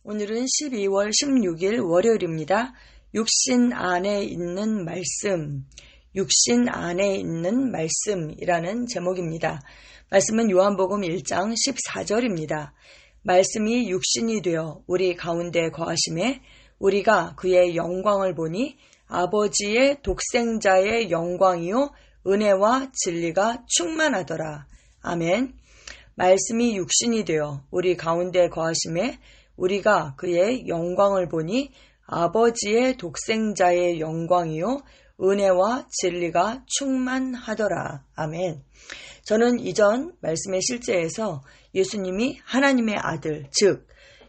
오늘은 12월 16일 월요일입니다. 육신 안에 있는 말씀, 육신 안에 있는 말씀이라는 제목입니다. 말씀은 요한복음 1장 14절입니다. 말씀이 육신이 되어 우리 가운데 거하심에 우리가 그의 영광을 보니 아버지의 독생자의 영광이요 은혜와 진리가 충만하더라. 아멘. 말씀이 육신이 되어 우리 가운데 거하심에 우리가 그의 영광을 보니 아버지의 독생자의 영광이요 은혜와 진리가 충만하더라. 아멘. 저는 이전 말씀의 실제에서 예수님이 하나님의 아들, 즉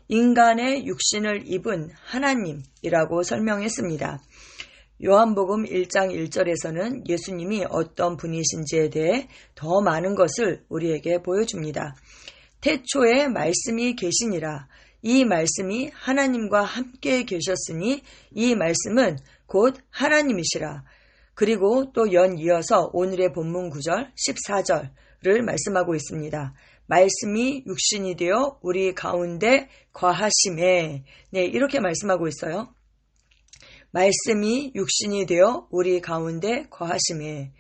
인간의 육신을 입은 하나님이라고 설명했습니다. 요한복음 1장 1절에서는 예수님이 어떤 분이신지에 대해 더 많은 것을 우리에게 보여줍니다. 태초에 말씀이 계시니라. 이 말씀이 하나님과 함께 계셨으니 이 말씀은 곧 하나님이시라. 그리고 또 연이어서 오늘의 본문 9절 14절을 말씀하고 있습니다. 말씀이 육신이 되어 우리 가운데 거하심에, 이렇게 말씀하고 있어요. 말씀이 육신이 되어 우리 가운데 거하심에.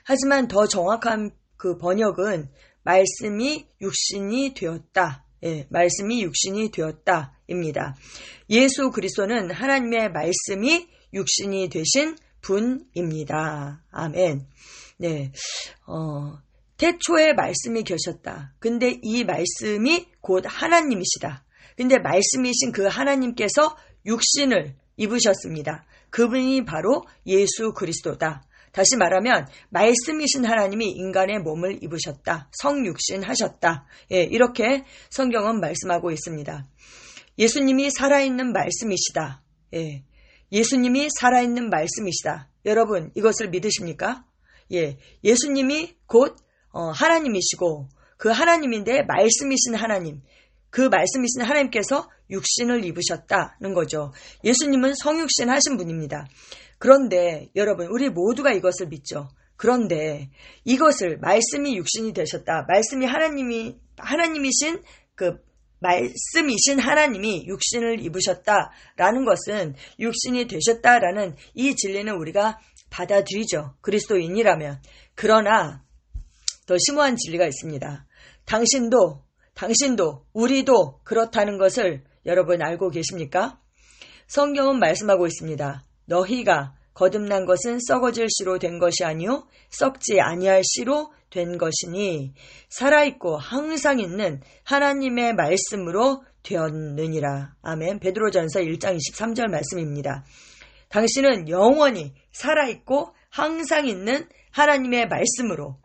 하지만 더 정확한 그 번역은 말씀이 육신이 되었다. 말씀이 육신이 되었다입니다. 예수 그리스도는 하나님의 말씀이 육신이 되신 분입니다. 아멘. 태초에 말씀이 계셨다. 근데 이 말씀이 곧 하나님이시다. 근데 말씀이신 그 하나님께서 육신을 입으셨습니다. 그분이 바로 예수 그리스도다. 다시 말하면 말씀이신 하나님이 인간의 몸을 입으셨다. 성육신 하셨다. 이렇게 성경은 말씀하고 있습니다. 예수님이 살아있는 말씀이시다. 예수님이 살아있는 말씀이시다. 여러분 이것을 믿으십니까? 예수님이 곧 하나님이시고 그 하나님인데 말씀이신 하나님, 그 말씀이신 하나님께서 육신을 입으셨다는 거죠. 예수님은 성육신 하신 분입니다. 그런데 여러분 우리 모두가 이것을 믿죠. 그런데 이것을 말씀이 육신이 되셨다. 말씀이 하나님이신 그 말씀이신 하나님이 육신을 입으셨다라는 것은 육신이 되셨다라는 이 진리는 우리가 받아들이죠. 그리스도인이라면. 그러나 더 심오한 진리가 있습니다. 당신도 우리도 그렇다는 것을 여러분 알고 계십니까? 성경은 말씀하고 있습니다. 너희가 거듭난 것은 썩어질 씨로 된 것이 아니요 썩지 아니할 씨로 된 것이니 살아있고 항상 있는 하나님의 말씀으로 되었느니라. 아멘. 베드로전서 1장 23절 말씀입니다. 당신은 영원히 살아있고 항상 있는 하나님의 말씀으로,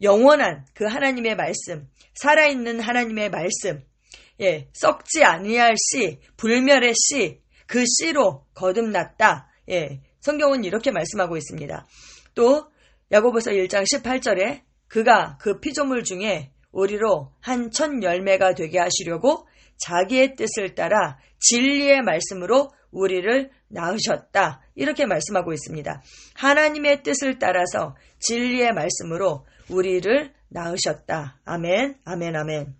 영원한 그 하나님의 말씀, 살아있는 하나님의 말씀, 썩지 아니할 씨, 불멸의 씨, 그 씨로 거듭났다. 성경은 이렇게 말씀하고 있습니다. 또 야고보서 1장 18절에 그가 그 피조물 중에 우리로 한 첫 열매가 되게 하시려고 자기의 뜻을 따라 진리의 말씀으로 우리를 낳으셨다. 이렇게 말씀하고 있습니다. 하나님의 뜻을 따라서 진리의 말씀으로 우리를 낳으셨다. 아멘, 아멘, 아멘.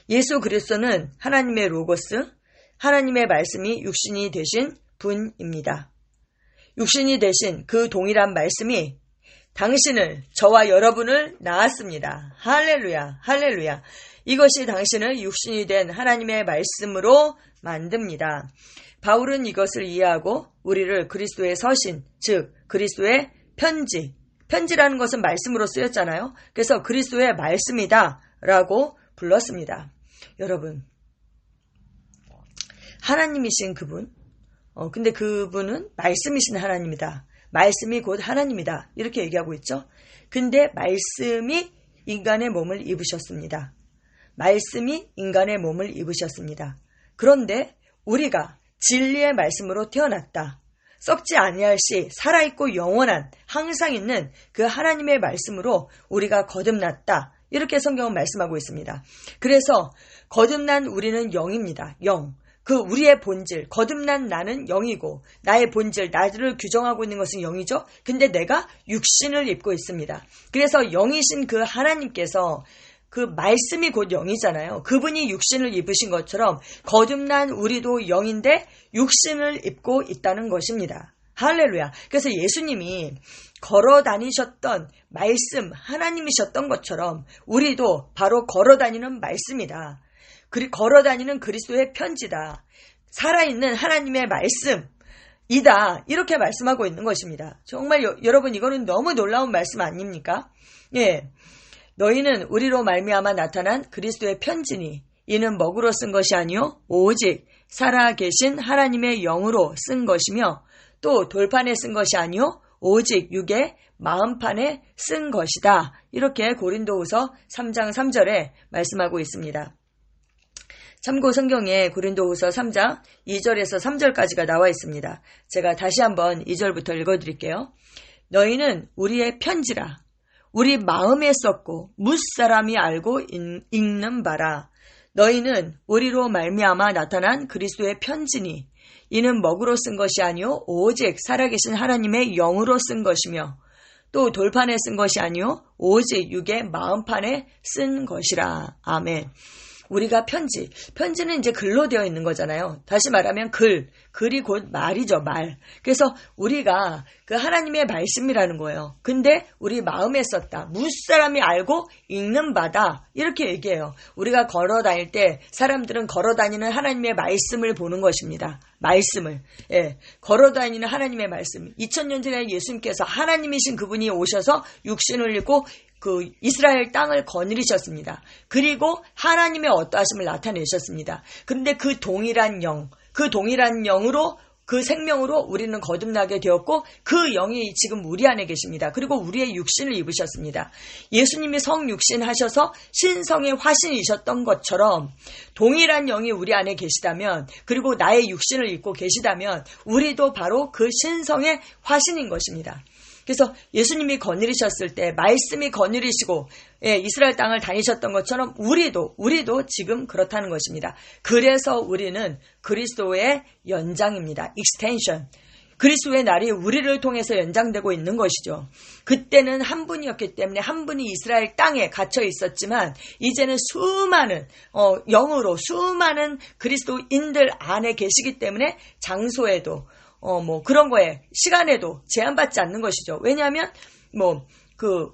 예수 그리스도는 하나님의 로고스, 하나님의 말씀이 육신이 되신 분입니다. 육신이 되신 그 동일한 말씀이 당신을, 저와 여러분을 낳았습니다. 할렐루야, 할렐루야. 이것이 당신을 육신이 된 하나님의 말씀으로 만듭니다. 바울은 이것을 이해하고 우리를 그리스도의 서신, 즉 그리스도의 편지라는 것은 말씀으로 쓰였잖아요. 그래서 그리스도의 말씀이다 라고 불렀습니다. 여러분, 하나님이신 그분, 근데 그분은 말씀이신 하나님이다. 말씀이 곧 하나님이다. 이렇게 얘기하고 있죠. 근데 말씀이 인간의 몸을 입으셨습니다. 말씀이 인간의 몸을 입으셨습니다. 그런데 우리가 진리의 말씀으로 태어났다. 썩지 아니할 씨, 살아있고 영원한, 항상 있는 그 하나님의 말씀으로 우리가 거듭났다. 이렇게 성경은 말씀하고 있습니다. 그래서 거듭난 우리는 영입니다. 영. 그 우리의 본질, 거듭난 나는 영이고 나의 본질, 나를 규정하고 있는 것은 영이죠. 근데 내가 육신을 입고 있습니다. 그래서 영이신 그 하나님께서 그 말씀이 곧 영이잖아요. 그분이 육신을 입으신 것처럼 거듭난 우리도 영인데 육신을 입고 있다는 것입니다. 할렐루야. 그래서 예수님이 걸어 다니셨던 말씀, 하나님이셨던 것처럼 우리도 바로 걸어 다니는 말씀이다. 걸어 다니는 그리스도의 편지다. 살아있는 하나님의 말씀이다. 이렇게 말씀하고 있는 것입니다. 정말 여러분, 이거는 너무 놀라운 말씀 아닙니까? 예. 너희는 우리로 말미암아 나타난 그리스도의 편지니 이는 먹으로 쓴 것이 아니요 오직 살아계신 하나님의 영으로 쓴 것이며 또 돌판에 쓴 것이 아니요 오직 육의 마음판에 쓴 것이다. 이렇게 고린도후서 3장 3절에 말씀하고 있습니다. 참고 성경에 고린도후서 3장 2절에서 3절까지가 나와 있습니다. 제가 다시 한번 2절부터 읽어드릴게요. 너희는 우리의 편지라 우리 마음에 썼고 무사람이 알고 읽는 바라. 너희는 우리로 말미암아 나타난 그리스도의 편지니 이는 먹으로 쓴 것이 아니요 오직 살아계신 하나님의 영으로 쓴 것이며 또 돌판에 쓴 것이 아니요 오직 육의 마음판에 쓴 것이라. 아멘. 우리가 편지는 이제 글로 되어 있는 거잖아요. 다시 말하면 글이 곧 말이죠, 말. 그래서 우리가 그 하나님의 말씀이라는 거예요. 근데 우리 마음에 썼다. 무사람이 알고 읽는 바다. 이렇게 얘기해요. 우리가 걸어 다닐 때 사람들은 걸어 다니는 하나님의 말씀을 보는 것입니다. 말씀을. 예. 걸어 다니는 하나님의 말씀. 2000년 전에 예수님께서 하나님이신 그분이 오셔서 육신을 입고 그 이스라엘 땅을 거느리셨습니다. 그리고 하나님의 어떠하심을 나타내셨습니다. 그런데 그 동일한 영으로 그 생명으로 우리는 거듭나게 되었고 그 영이 지금 우리 안에 계십니다. 그리고 우리의 육신을 입으셨습니다. 예수님이 성육신 하셔서 신성의 화신이셨던 것처럼 동일한 영이 우리 안에 계시다면 그리고 나의 육신을 입고 계시다면 우리도 바로 그 신성의 화신인 것입니다. 그래서 예수님이 거느리셨을 때 말씀이 거느리시고 이스라엘 땅을 다니셨던 것처럼 우리도 지금 그렇다는 것입니다. 그래서 우리는 그리스도의 연장입니다. extension. 그리스도의 날이 우리를 통해서 연장되고 있는 것이죠. 그때는 한 분이었기 때문에 한 분이 이스라엘 땅에 갇혀 있었지만 이제는 수많은 영으로 수많은 그리스도인들 안에 계시기 때문에 장소에도 그런 거에 시간에도 제한받지 않는 것이죠. 왜냐하면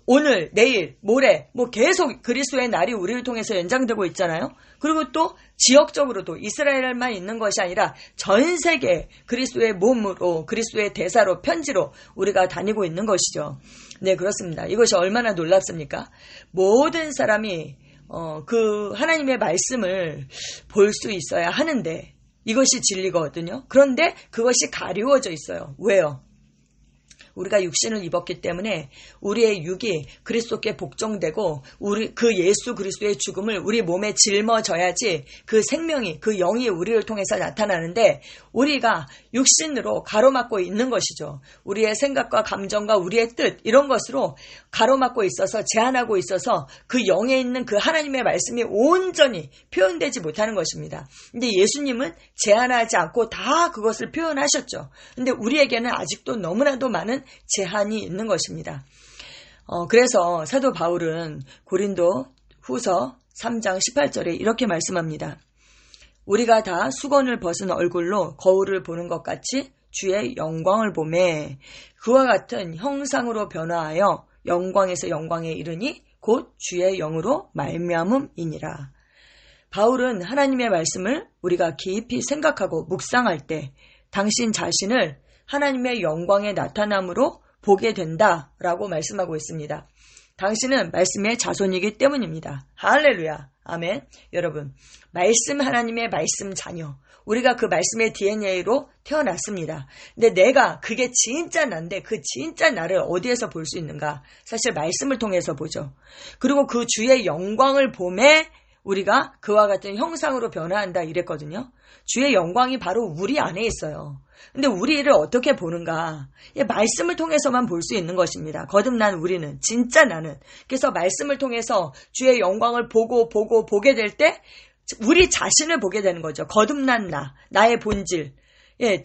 오늘, 내일, 모레 계속 그리스도의 날이 우리를 통해서 연장되고 있잖아요. 그리고 또 지역적으로도 이스라엘만 있는 것이 아니라 전 세계 그리스도의 몸으로 그리스도의 대사로 편지로 우리가 다니고 있는 것이죠. 네, 그렇습니다. 이것이 얼마나 놀랍습니까? 모든 사람이 그 하나님의 말씀을 볼 수 있어야 하는데 이것이 진리거든요. 그런데 그것이 가리워져 있어요. 왜요? 우리가 육신을 입었기 때문에 우리의 육이 그리스도께 복종되고 그 예수 그리스도의 죽음을 우리 몸에 짊어져야지 그 생명이 그 영이 우리를 통해서 나타나는데 우리가 육신으로 가로막고 있는 것이죠. 우리의 생각과 감정과 우리의 뜻 이런 것으로 가로막고 있어서 제한하고 있어서 그 영에 있는 그 하나님의 말씀이 온전히 표현되지 못하는 것입니다. 근데 예수님은 제한하지 않고 다 그것을 표현하셨죠. 근데 우리에게는 아직도 너무나도 많은 제한이 있는 것입니다. 그래서 사도 바울은 고린도 후서 3장 18절에 이렇게 말씀합니다. 우리가 다 수건을 벗은 얼굴로 거울을 보는 것 같이 주의 영광을 보매 그와 같은 형상으로 변화하여 영광에서 영광에 이르니 곧 주의 영으로 말미암음이니라. 바울은 하나님의 말씀을 우리가 깊이 생각하고 묵상할 때 당신 자신을 하나님의 영광의 나타남으로 보게 된다라고 말씀하고 있습니다. 당신은 말씀의 자손이기 때문입니다. 할렐루야. 아멘. 여러분, 말씀 하나님의 말씀 자녀. 우리가 그 말씀의 DNA로 태어났습니다. 근데 내가 그게 진짜 난데 그 진짜 나를 어디에서 볼 수 있는가? 사실 말씀을 통해서 보죠. 그리고 그 주의 영광을 보매 우리가 그와 같은 형상으로 변화한다 이랬거든요. 주의 영광이 바로 우리 안에 있어요. 근데 우리를 어떻게 보는가? 말씀을 통해서만 볼 수 있는 것입니다. 거듭난 우리는, 진짜 나는. 그래서 말씀을 통해서 주의 영광을 보게 될 때 우리 자신을 보게 되는 거죠. 거듭난 나의 본질.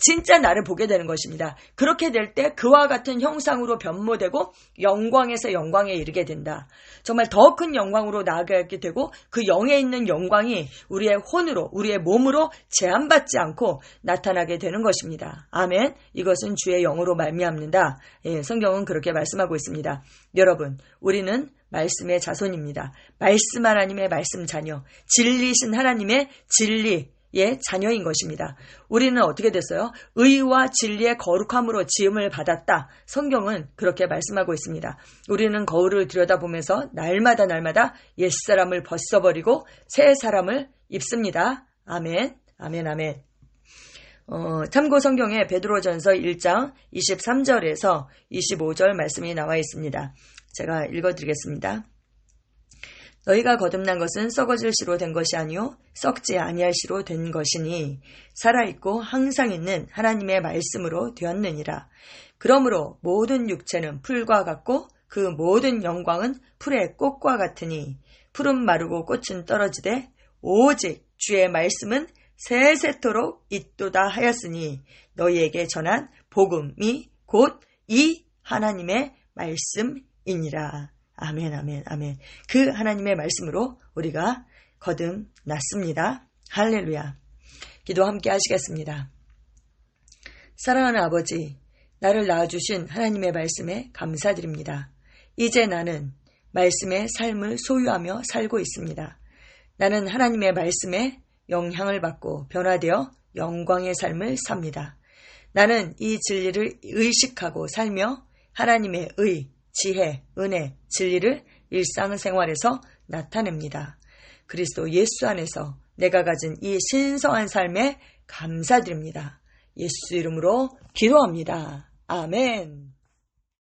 진짜 나를 보게 되는 것입니다. 그렇게 될 때 그와 같은 형상으로 변모되고 영광에서 영광에 이르게 된다. 정말 더 큰 영광으로 나아가게 되고 그 영에 있는 영광이 우리의 혼으로, 우리의 몸으로 제한받지 않고 나타나게 되는 것입니다. 아멘. 이것은 주의 영으로 말미암는다. 성경은 그렇게 말씀하고 있습니다. 여러분, 우리는 말씀의 자손입니다. 말씀 하나님의 말씀 자녀, 진리신 하나님의 진리의 자녀인 것입니다. 우리는 어떻게 됐어요? 의와 진리의 거룩함으로 지음을 받았다. 성경은 그렇게 말씀하고 있습니다. 우리는 거울을 들여다보면서 날마다 옛사람을 벗어버리고 새 사람을 입습니다. 아멘, 아멘, 아멘. 참고 성경에 베드로전서 1장 23절에서 25절 말씀이 나와 있습니다. 제가 읽어드리겠습니다. 너희가 거듭난 것은 썩어질 씨로 된 것이 아니요 썩지 아니할 씨로 된 것이니 살아있고 항상 있는 하나님의 말씀으로 되었느니라. 그러므로 모든 육체는 풀과 같고 그 모든 영광은 풀의 꽃과 같으니 풀은 마르고 꽃은 떨어지되 오직 주의 말씀은 세세토록 있도다 하였으니 너희에게 전한 복음이 곧 이 하나님의 말씀이니라. 아멘, 아멘, 아멘. 그 하나님의 말씀으로 우리가 거듭났습니다. 할렐루야. 기도 함께 하시겠습니다. 사랑하는 아버지, 나를 낳아주신 하나님의 말씀에 감사드립니다. 이제 나는 말씀의 삶을 소유하며 살고 있습니다. 나는 하나님의 말씀에 영향을 받고 변화되어 영광의 삶을 삽니다. 나는 이 진리를 의식하고 살며 하나님의 의, 지혜, 은혜, 진리를 일상생활에서 나타냅니다. 그리스도 예수 안에서 내가 가진 이 신성한 삶에 감사드립니다. 예수 이름으로 기도합니다. 아멘.